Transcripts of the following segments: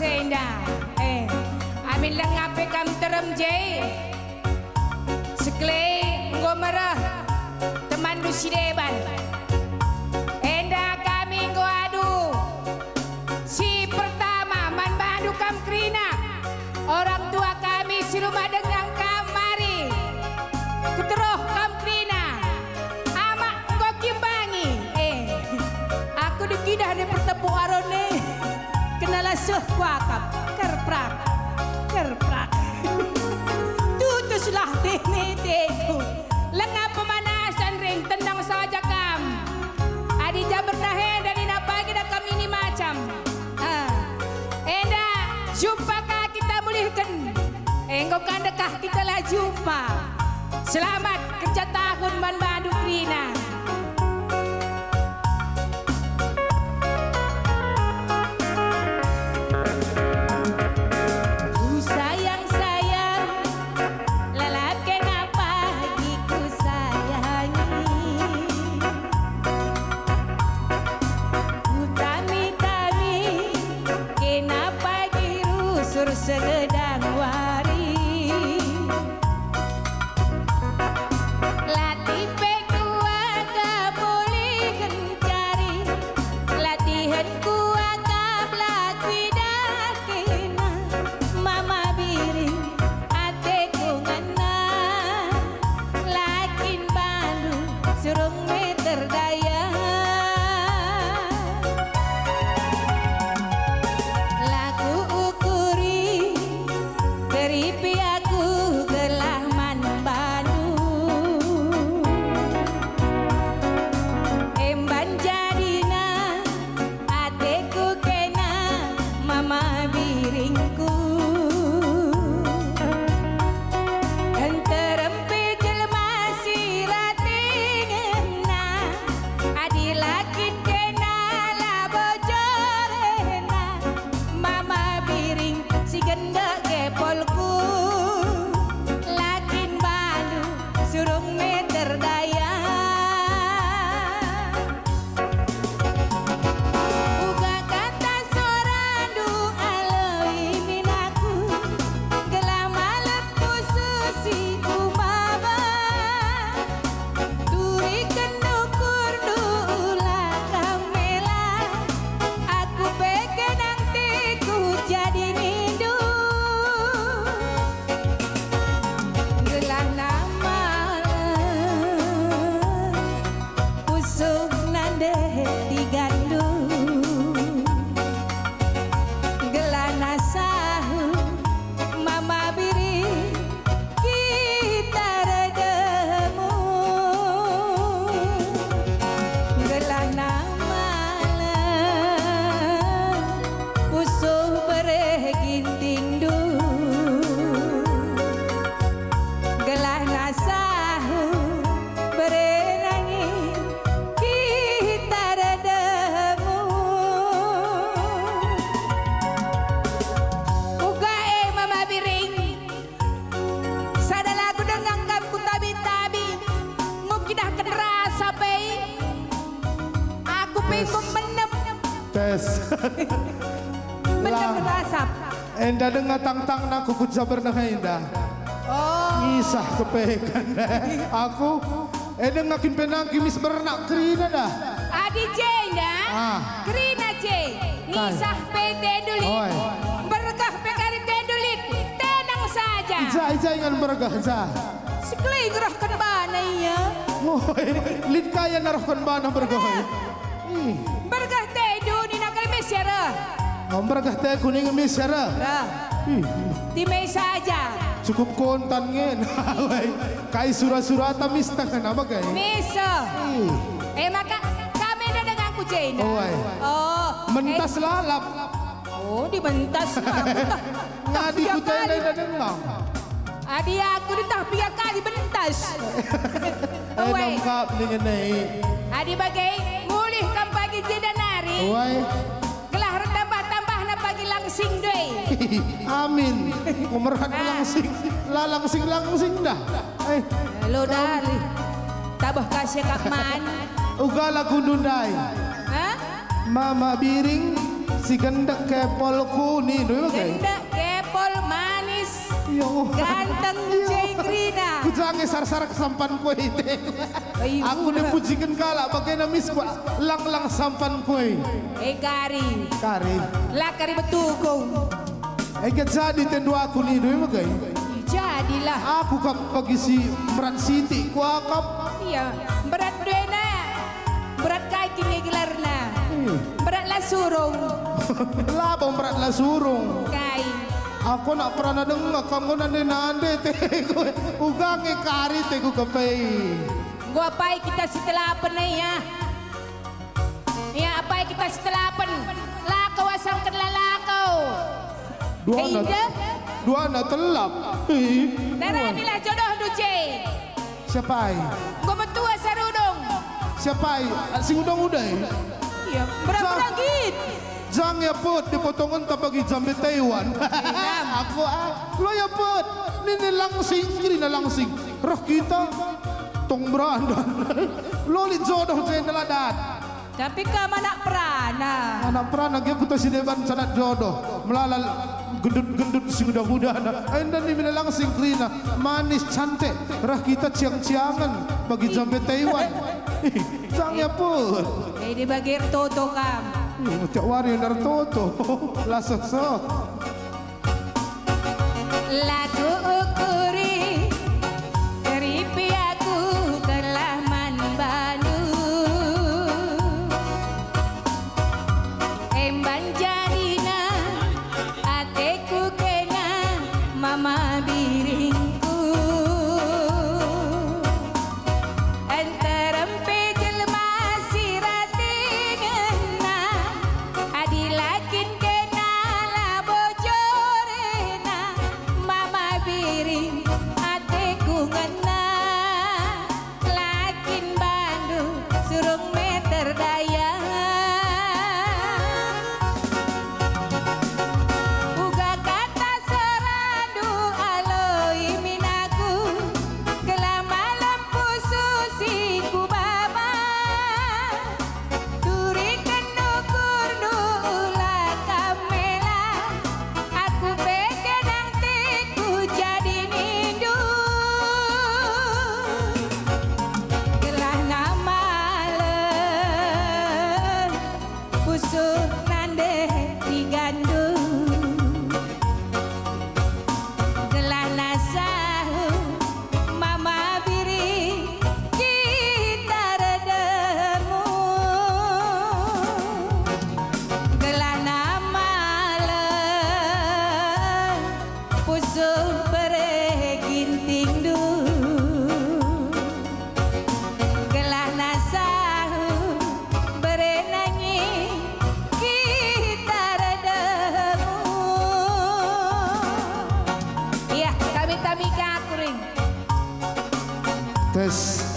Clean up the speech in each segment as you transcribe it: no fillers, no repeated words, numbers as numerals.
senda amin lang ngape kam terem jay sekle ngomerah teman du sideban enda kami ngo adu si pertama man badu kam krina orang tua kami si rumah dengan kamari kuteroh kam krina ama ngo kimbangi aku dikidah di pertepu arone kenala suh kuakap kerprak tutuslah teku lengah pemanasan ring tendang saja kam adi jabar dahe dan ina pagi dah kami ini macam enda jumpa kah kita mulihkan engkau kan dekah kita lah jumpa selamat kerja tahun man Bandung Rina. Segedang wari latih pekua kabuli kencari latihan kuat kablak widakina mama biring ateku ngana lakin balu surung meter daya ripi aku gelah manbanu emban jadina ateku kena mama biringku enterempe jelma siratingena adilakin kena la bojorena mama biring si genda kepolku lakin balu surung meter daya buka kata sorandu aloi minaku gelama lepu susi umama turi kendukur dula kamela aku pengen nantiku jadi mindu gelah nama usuk nande digandu gelah nasahu mama biri kita redemu gelah nama usuh bereginting du gelah nasahu berenangi kita redemu uga mama biring sada lagu dengan kamu tabi-tabi ngukidah keras sampai aku pengen menem tes menem rasap enda dengar tang-tang naku kuca bernah indah Isah kepekan aku ngakin penangki mis bernak krina dah adi jenda krina je nisah PT dulit berkah pekari dulit tenang saja ija ingan berkah ija sekali gerahkan bana iya lid kaya narahkan bana berkah berkah tedu ni nakal mesyara berkah teh kuning mesyara timai saja cukup kontan ngen kai surah-surah tamis tangan apa kai mesa maka kami ada dengan kucing mentas lalap dibentas ngadi kucing ada dengang adi aku ditah 3 kali bentas nangkap dengan adi bagai mulihkan pagi jeda nari gelah tambah-tambah na pagi langsing doi amin umerhan langsing dah lo dari tabah kasih kak man ugala kundundai mama biring si gendek kepol kuni dulu kayak. Gendek kepol manis. Yo. Ganteng Cegrina. Kujange sar-sar kesampan kue itu. Aku dipujikan kala pakai namis ku lang-lang sampan kue. Kari. Kari. Lah kari betugong. Jadi tendu aku nih dulu kayak. Jadilah. Aku kap bagi si berat Siti ku akap. Iya, berat dena. Berat kaki nih gelarna. Berat lah surung. Lah bang berat lah surung. Kai. Aku nak pernah dengar kamu nande teku. Ugangi kari teku kepei. Gua apa kita setelah apa nih ya? Ya apa kita setelah apa? Lah kawasan kelalakau. Dua anak telap. Darah inilah jodoh duce. Siapa ai? Gua mentua sarudong. Siapa ai? Si udang-udang. Iya, berapa git? Jang ya put dipotongan tapagi jambe Taiwan. Aku lo ya put. Ini langsing kiri na langsing. Roh kita tong berandan. Loli jodoh saya neladan. Tapi kamu anak perana. Anak perana dia putus si depan sanat jodoh. Melalal gendut-gendut si muda-muda. Anda ni mina langsing krina. Manis cantik. Rah kita ciang-ciangan bagi jambe Taiwan. Jang ya put. Ini bagi toto kam. Cak wari yang toto. Lasok-sok. Lagu ukuri teripi aku kelaman banu emban jarina ateku kena mama biringku antarem pejelma sirati ngena adilakin kena la bojorena mama biring ateku ngena lakin bandu surung meter daya uga kata serandu aloi minaku kelamalam pususiku baba turikan nukur nula kamela aku pekenang teku jadi nindu gelah nama pusuk nande digandu gelah nasahu mama biri kita redemu gelah nama pusuk bereginting du gelah nasahu berenanyi kita redemu. Iya, kami kakuring. Tes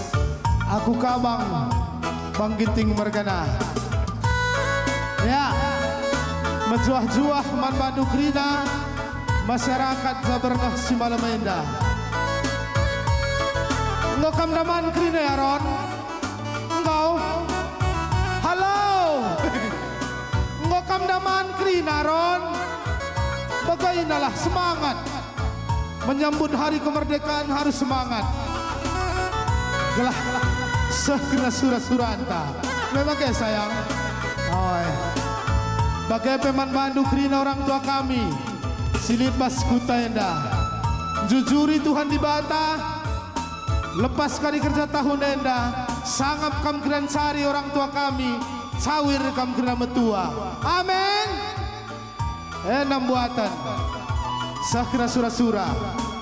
aku kabang bangkiting mergana. Ya, menjuah-juah man Bandung Krina masyarakat Zabernah Simalamenda. Engkau kamdaman Krina ya Ron? Engkau? Halo? Engkau kamdaman Krina Ron? Bagainalah semangat. Menyambut hari kemerdekaan harus semangat. Gelah segera suranta. Memang ya sayang. Oh, bagai peman Bandung Krina orang tua kami. Silit Mas Kutaenda. Jujuri Tuhan di bata. Lepas kali kerja tahun enda. Sangap kam kiran cari orang tua kami. Cawir kam kira metua. Amin. Enam buatan. Sakira sura-sura.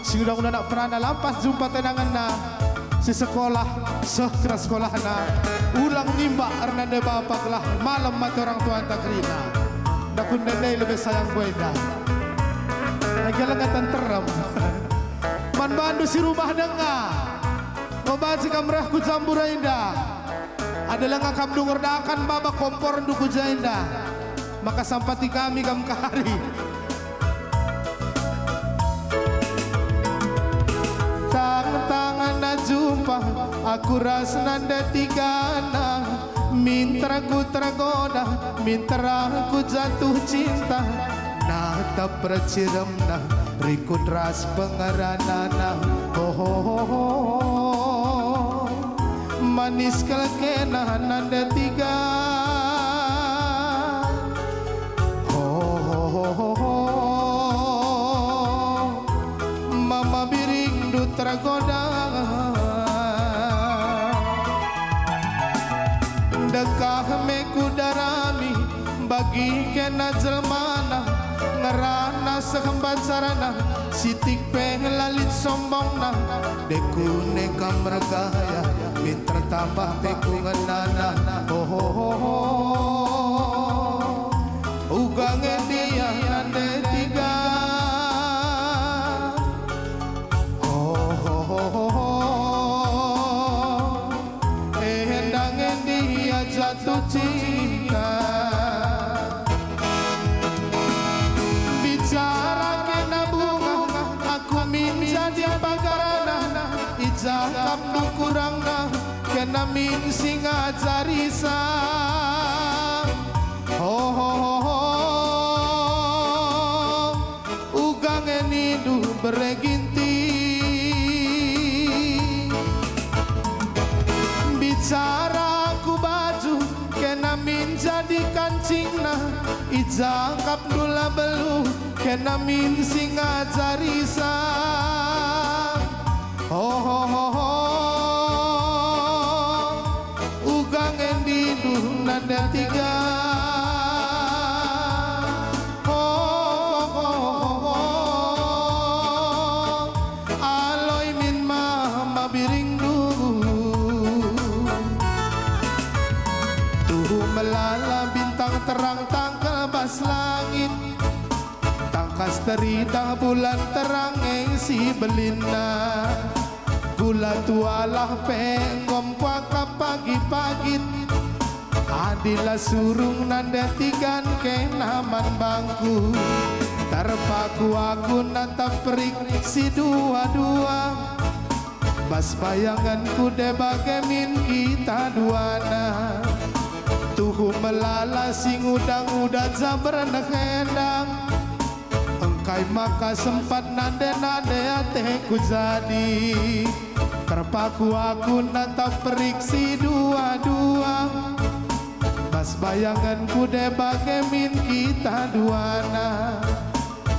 Si undang-undang nak perana lampas jumpa tenangan na. Si sekolah sakira sekolah na. Ulang nimba Arnanda bapak lah. Malam mati orang tua anta Krina. Nakun nenei lebih sayang buenda. Lagi lengatan terem. Man bandu si rumah dengar. Ngobaci kamrahku jambura indah. Adalah ngakam dungur dakan baba kompor duku jainda. Maka sampati kami kam kari. Tangan na jumpa aku ras nanda tigana minta ku tergoda, minta ku jatuh cinta. Nata perciramna, rikut ras pengaranana. Oh, manis kelkena nanda tiga. Oh, mama biring du tergoda. Dekah meku darami bagi kena jelmana ngerana sekembat sarana sitik penglalit sombongna deku neka mergaya minta tambah teku ngenana. Oh, ugang dia nande tiga. Jatuh cinta bicara kena bunga aku minta di pagarana ijakam du kurangna kena min singa jarisa. Ugang ini du bereginti bicara kena min jadi kancingna ijakap dula belu kena min singa jarisa. Ugang endi duh nanda tiga. Aloy min mama biring melala bintang terang tangkal bas langit tangkas terida bulan terang si belina gula tualah penggom kuaka pagi-pagi adilah surung nanda tigan kenaman bangku terpaku aku natap perik si dua-dua bas bayanganku debagai min kita duana. Tuhu melala sing udang-udang zabrana kendang engkai maka sempat nande-nande ateku jadi terpaku aku natap periksi dua-dua bas bayanganku debagai min kita duana.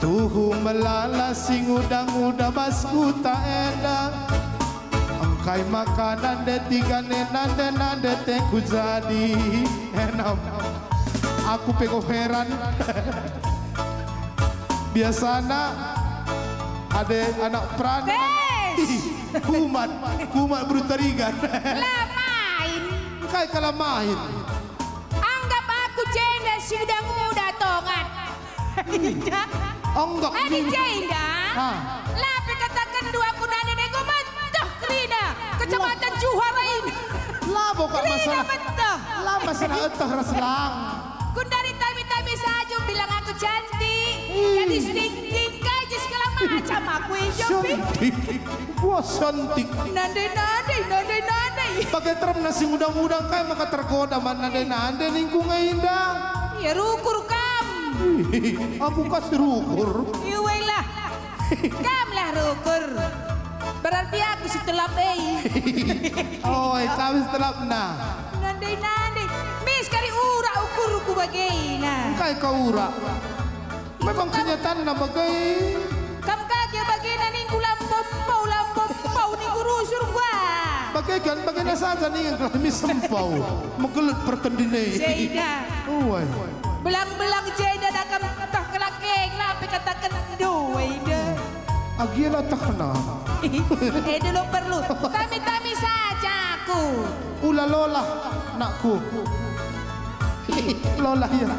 Tuhu melala sing udang-udang basku tak endang kai makanan detiga nande teku jadi enam. Aku peko heran. Biasana ada anak peranan kumat berutarigan. Lah main. Kai kala main. Anggap aku janda sudah muda tongan. Enggak. Ada janda. Lapi katakan dua kunane nego mentah Krina. Kecamatan Juhara ini. Labo kak masalah. Mentah. Lah masalah etah raslang. Kun dari tami-tami saja bilang aku cantik. Jadi sting-ting kaji segala macam aku hidup. Cantik. Wah cantik. Nande. Pakai terem nasi udang-udang kayak maka tergoda mana nande lingkungan indah. Ya rukur kam. Aku kasih rukur. Iwe lah. Kam lah rukur. Berarti aku si telap Oh, kami telap na. Nande. Mis kali ura ukurku bagaina. Kai kau ura. Memang kenyataan na bagai. Kam kaki bagaina ningku lampau ningku rusur gua. Bagai na saja nih yang kami sempau. Menggelut pertendine. Jaida. Oh, belang-belang Jaida nakam tak kelakeng lapi katakan doaida. Agilah tak kenal. Dulu perlu tami-tami saja aku. Ula lola nakku. Lola ya.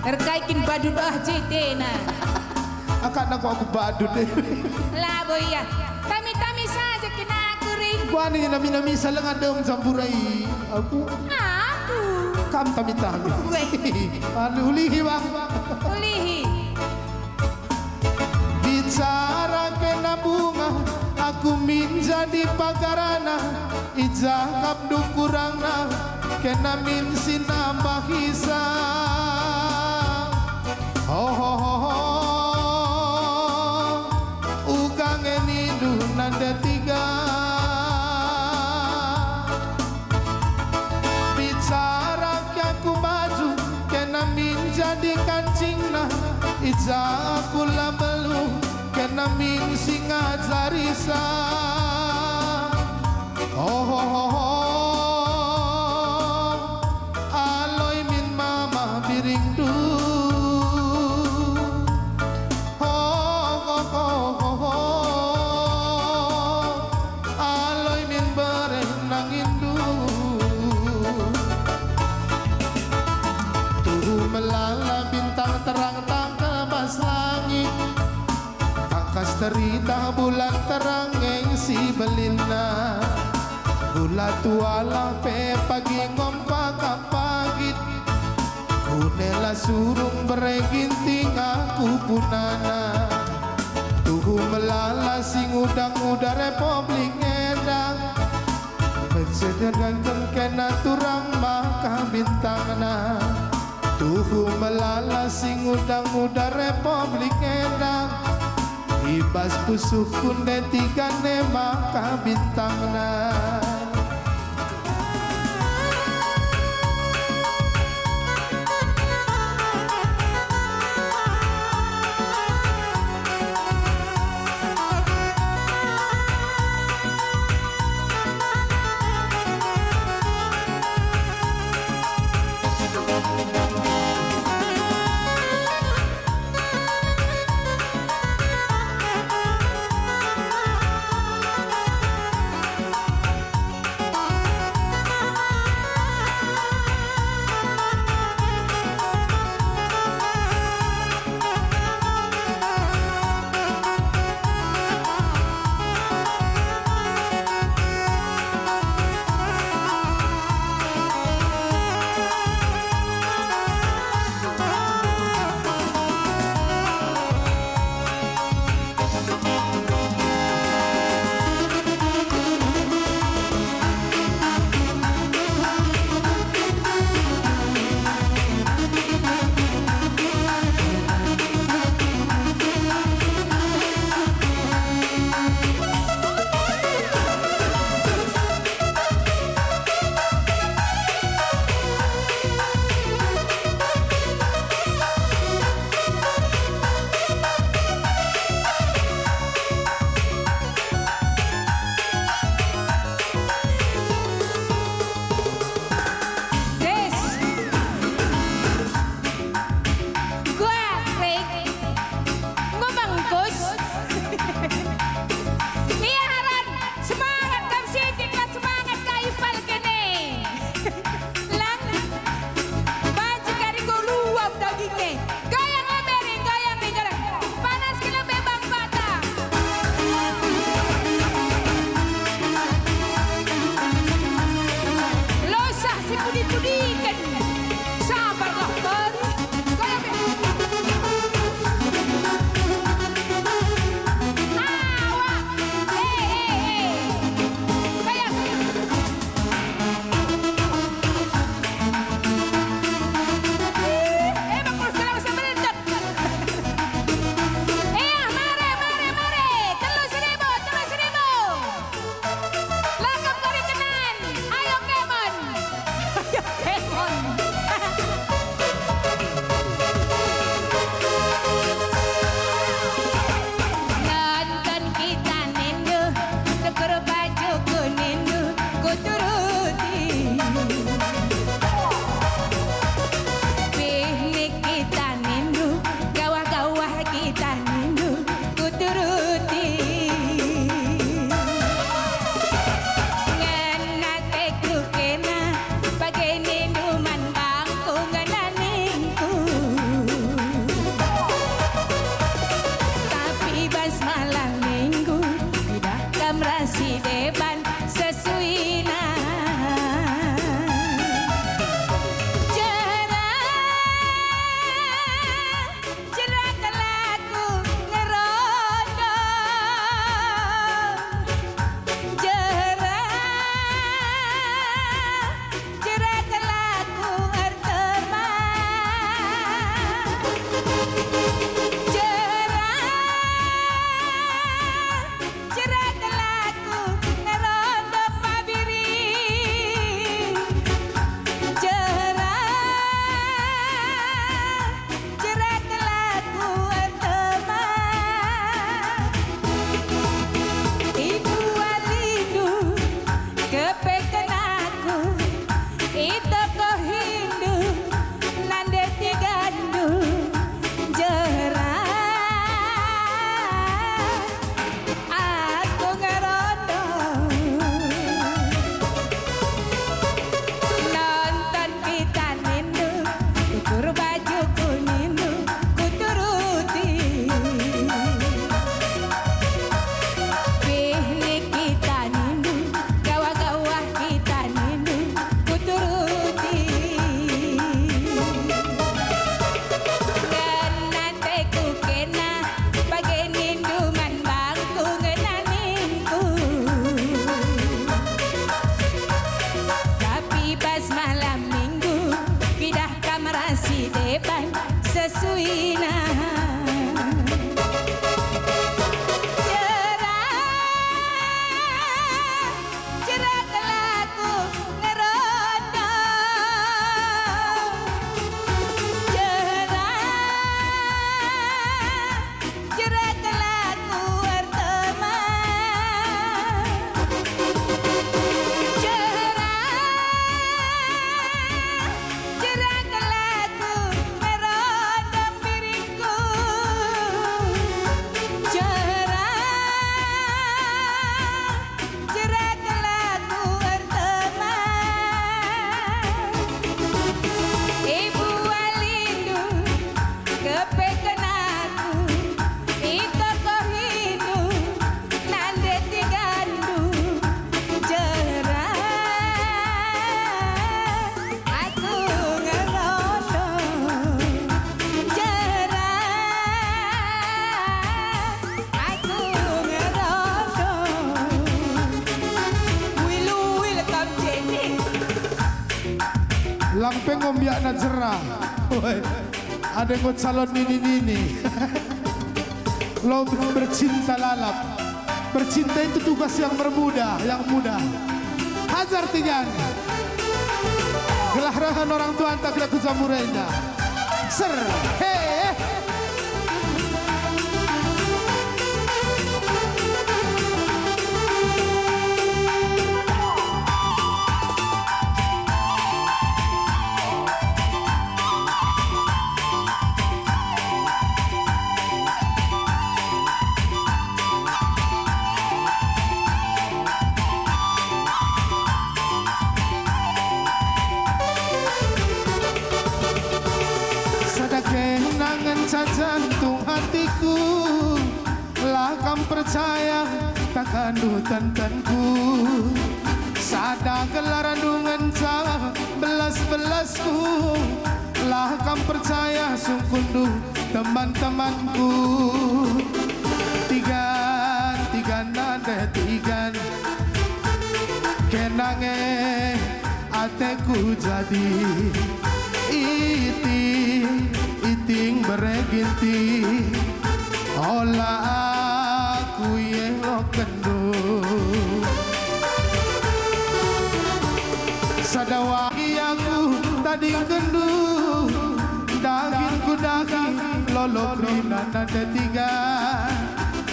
Terkaitin badut jitena. Akan aku badut deh. Lah boya. Tami-tami saja kena aku ring. Gua nih nami salang ada samburai. Aku. Kam tami-tami. Ulihi bang. Ulihi. Bicara kena bunga, aku minja di pagarana, ijakap du kurangna, kenamin sinambahisa ugang enidu nanda tiga bicara aku maju kenamin jadi kancingna ija aku labelu kenamin singa zarisa aloy min mama biringdu aloy min berenang indu tuh melala bintang terang tangkabas langit tangkas terita bulan terang yang si belina gula tuala pe pagi ngompak pagit kunela surung bereginting aku punana tuhu melala sing udang-udang Republik Edang bersedangkan kena turang maka bintangna tuhu melala sing udang-udang Republik Edang ibas pusuh kunde tiga ne maka bintangna Lampeng ngombiak na jerah. Ada ngot salon nini-nini. Lo bercinta lalap. Bercinta itu tugas yang bermudah, yang mudah. Hajar Tigan. Gelahrahan orang tua antak laku zamurenda. Ser, hei. Kenangan jantung hatiku, lakam percaya takkan dutantanku. Sada gelaran dungan belas-belasku, lakam percaya sungkundu teman-temanku. Tigan nada tigan, kenange ateku jadi iting bereginti olah aku yang lo kendu sadawagi aku tadi kendu dagingku daging lolo krina nada tiga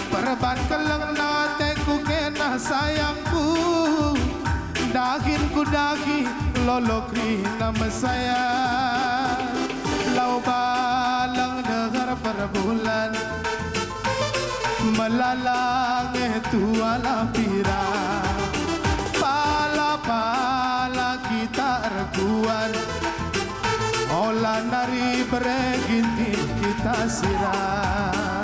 perban keleng nateku kena sayangku dagingku daging lolo krina mesayang lau balang dengar perbulan melalang itu ala pira pala kita rekuan olah nari beregintin kita sirah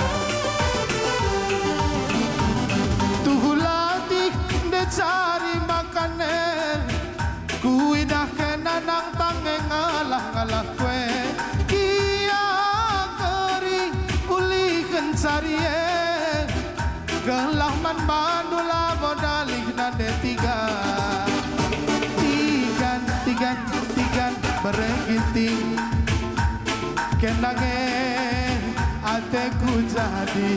tuhulati de cari makanan kuidah kenanang tangeng ngalah kue Sarie gelah man bandula modalik nade tigan beregiting kenange ateku jadi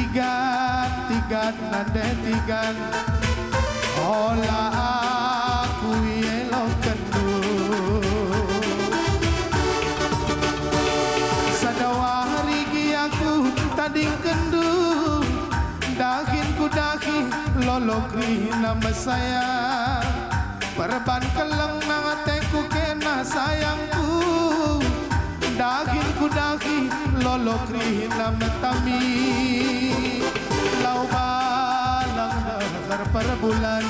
tigan nade tigan olah aku yelo kendu tadi kendu dagingku daging lolo krina mesaya perban keleng nangateku kena sayangku dagingku daging lolo krina metami lau balang dengar perbulan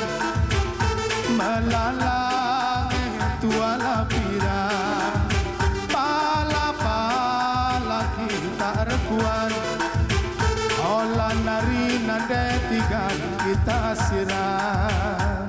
melalang tuala pira pala kita rekuan olah nari nade tiga kita sirah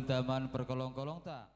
daman berkolong-kolong tak